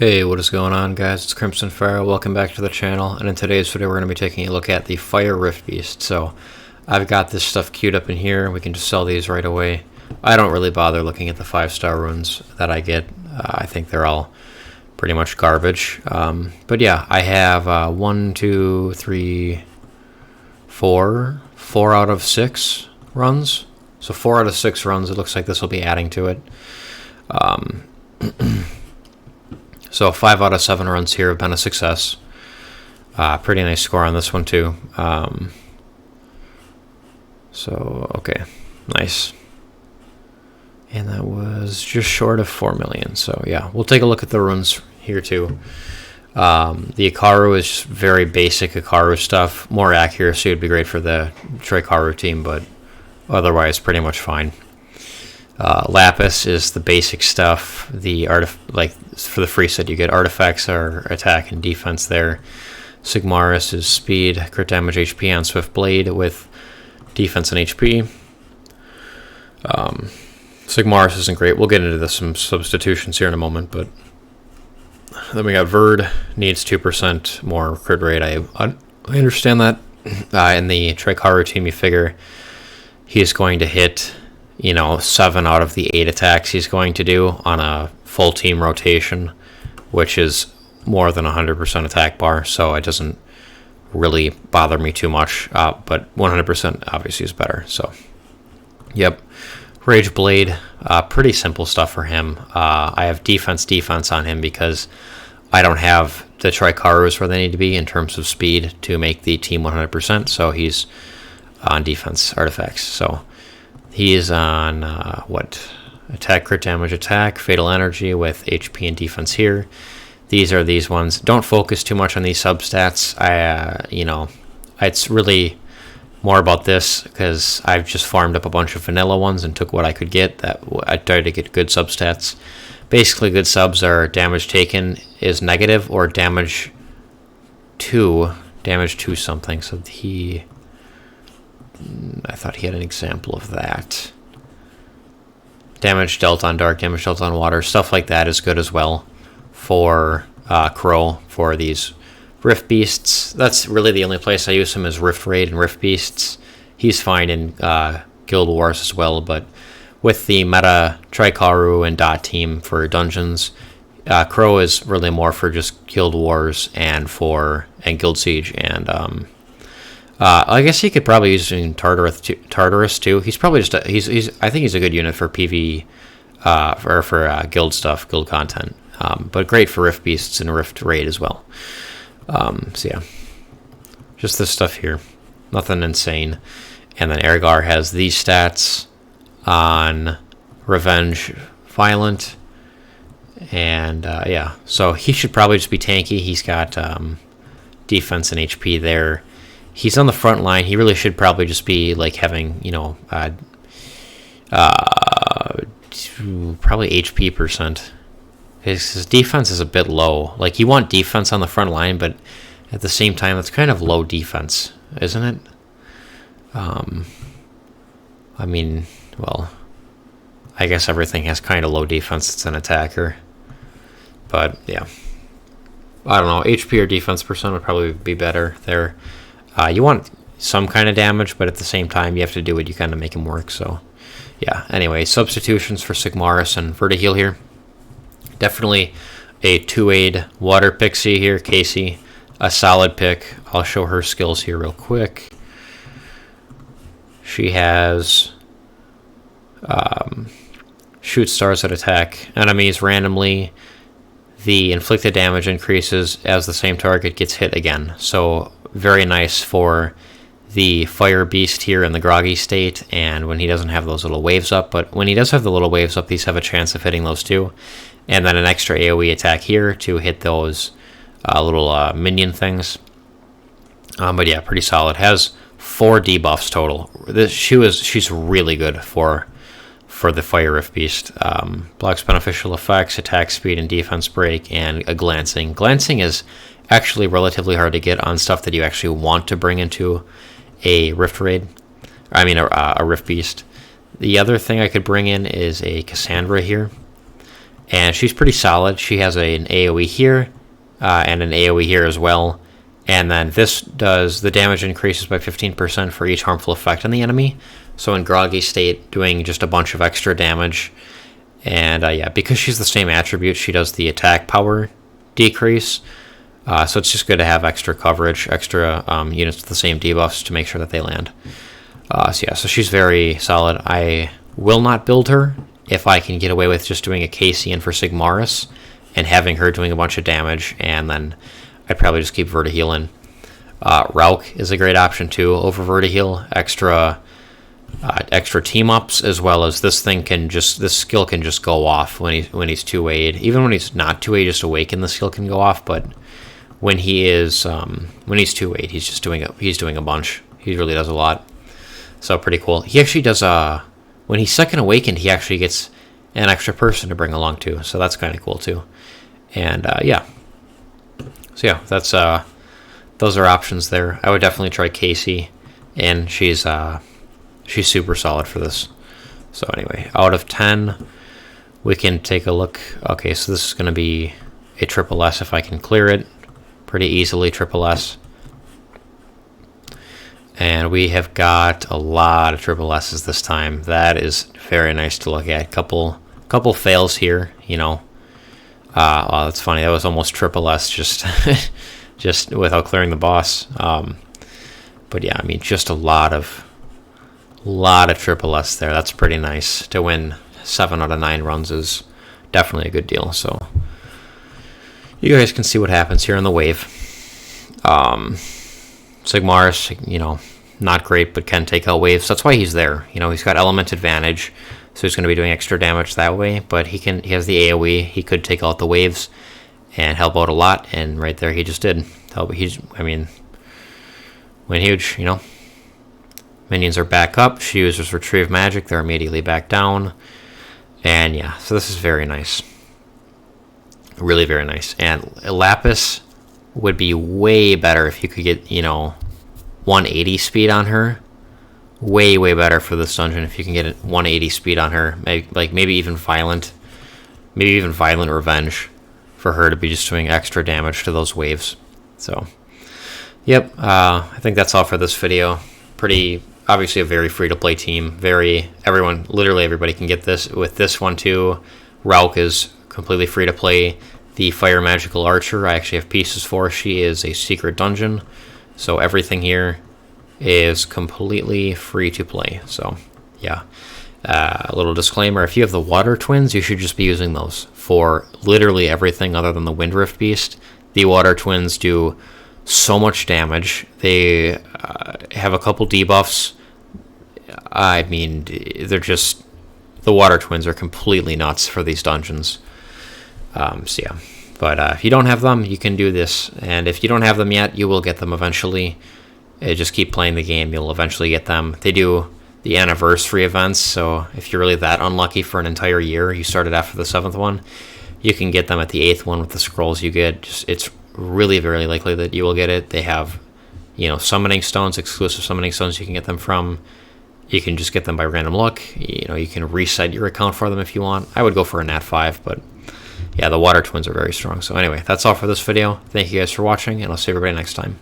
Hey, what is going on, guys? It's Crimson Fire. Welcome back to the channel, and in today's video we're going to be taking a look at the Fire Rift Beast. So I've got this stuff queued up in here. We can just sell these right away. I don't really bother looking at the 5-star runes that I get. I think they're all pretty much garbage. But yeah, I have 1, 2, 3, 4 out of 6 runs. So 4 out of 6 runs, it looks like this will be adding to it. So 5 out of 7 runs here have been a success. Pretty nice score on this one too. So okay, nice. And that was just short of 4 million. So yeah, we'll take a look at the runes here too. The Ikaru is just very basic Ikaru stuff. More accuracy would be great for the Trikaru team, but otherwise pretty much fine. Lapis is the basic stuff. The like for the free set, you get artifacts or attack and defense there. Sigmaris is speed, crit damage, HP on Swift Blade with defense and HP. Sigmaris isn't great. We'll get into some substitutions here in a moment, but then we got Verd, needs 2% more crit rate. I understand that. In the Trikaru team, you figure he's going to hit 7 out of the 8 attacks he's going to do on a full team rotation, which is more than 100% attack bar, so it doesn't really bother me too much, but 100% obviously is better. So yep, Rage Blade, pretty simple stuff for him. I have defense on him because I don't have the Trikarus where they need to be in terms of speed to make the team 100%, so he's on defense artifacts. So he is on, attack, crit damage, attack, fatal energy with HP and defense here. These are these ones. Don't focus too much on these substats. It's really more about this because I've just farmed up a bunch of vanilla ones and took what I could get. That I tried to get good substats. Basically, good subs are damage taken is negative or damage to something. So I thought he had an example of that. Damage dealt on dark, damage dealt on water, stuff like that is good as well for Crow, for these Rift Beasts. That's really the only place I use him is Rift Raid and Rift Beasts. He's fine in Guild Wars as well, but with the meta Trikaru and Dot team for dungeons, Crow is really more for just Guild Wars and Guild Siege and I guess he could probably use in Tartarus too. He's probably just I think he's a good unit for PvE for guild stuff, guild content. But great for Rift Beasts and Rift Raid as well. So yeah, just this stuff here, nothing insane. And then Ergar has these stats on Revenge, Violent, and yeah. So he should probably just be tanky. He's got defense and HP there. He's on the front line. He really should probably just be like having, probably HP percent. His defense is a bit low. Like, you want defense on the front line, but at the same time, it's kind of low defense, isn't it? I mean, well, I guess everything has kind of low defense. It's an attacker. But, yeah. I don't know. HP or defense percent would probably be better there. You want some kind of damage, but at the same time, you have to do it. You kind of make him work. So, yeah. Anyway, substitutions for Sigmaris and Vertiheel here. Definitely a 2-aid Water Pixie here, Casey. A solid pick. I'll show her skills here real quick. She has shoot stars that attack enemies randomly. The inflicted damage increases as the same target gets hit again. So very nice for the Fire Beast here in the groggy state, and when he doesn't have those little waves up. But when he does have the little waves up, these have a chance of hitting those too. And then an extra AoE attack here to hit those little minion things. But yeah, pretty solid. Has 4 debuffs total. She's really good for the Fire Rift Beast. Blocks beneficial effects, attack speed and defense break, and a glancing. Glancing is actually relatively hard to get on stuff that you actually want to bring into a Rift Raid. I mean, a Rift Beast. The other thing I could bring in is a Cassandra here. and she's pretty solid. She has an AoE here and an AoE here as well. And then this does the damage increases by 15% for each harmful effect on the enemy. So in groggy state, doing just a bunch of extra damage. And yeah, because she's the same attribute, she does the attack power decrease. So it's just good to have extra coverage, extra units with the same debuffs to make sure that they land. So yeah, so she's very solid. I will not build her if I can get away with just doing a Casey in for Sigmaris and having her doing a bunch of damage, and then I'd probably just keep Vertiheel in. Rauk is a great option too over Vertiheel. Extra team ups, as well as this skill can just go off when he's 2-A'd. Even when he's not 2-A'd, just awaken, the skill can go off. But when he's 2-A'd, he's doing a bunch. He really does a lot. So pretty cool. He actually does when he's second awakened, he actually gets an extra person to bring along too. So that's kind of cool too. And yeah. So yeah, that's those are options there. I would definitely try Casey, and she's super solid for this. So anyway, out of 10, we can take a look. Okay, so this is going to be a triple S if I can clear it pretty easily. Triple S, and we have got a lot of triple S's this time. That is very nice to look at. Couple fails here, you know. Oh, that's funny. That was almost triple S just just without clearing the boss. But yeah, I mean, just a lot of triple S there. That's pretty nice. To win 7 out of 9 runs is definitely a good deal. So you guys can see what happens here on the wave. Sigmaris, you know, not great, but can take out waves. That's why he's there. You know, he's got element advantage, so he's going to be doing extra damage that way. But he has the AoE. He could take out the waves and help out a lot. And right there, he just did. Went huge. You know, minions are back up. She uses retrieve magic. They're immediately back down. And yeah, so this is very nice. Really very nice. And Lapis would be way better if you could get, you know, 180 speed on her. Way better for this dungeon if you can get 180 speed on her. Maybe even violent revenge for her to be just doing extra damage to those waves. So yep, I think that's all for this video. Pretty obviously a very free to play team. Literally everybody can get this. With this one too, Rauk is completely free to play. The Fire Magical Archer, I actually have pieces for. She is a secret dungeon, so everything here is completely free to play. So yeah, a little disclaimer: if you have the Water Twins, you should just be using those for literally everything other than the Windrift Beast. The Water Twins do so much damage. They have a couple debuffs. I mean, the Water Twins are completely nuts for these dungeons. So yeah, but if you don't have them, you can do this, and if you don't have them yet, you will get them eventually. Just keep playing the game, you'll eventually get them. They do the anniversary events, so if you're really that unlucky for an entire year, you started after the 7th one, you can get them at the 8th one with the scrolls you get. It's really very likely that you will get it. They have, you know, summoning stones, exclusive summoning stones you can get them from. You can just get them by random luck. You know, you can reset your account for them if you want. I would go for a Nat 5, but yeah, the Water Twins are very strong. So anyway, that's all for this video. Thank you guys for watching, and I'll see everybody next time.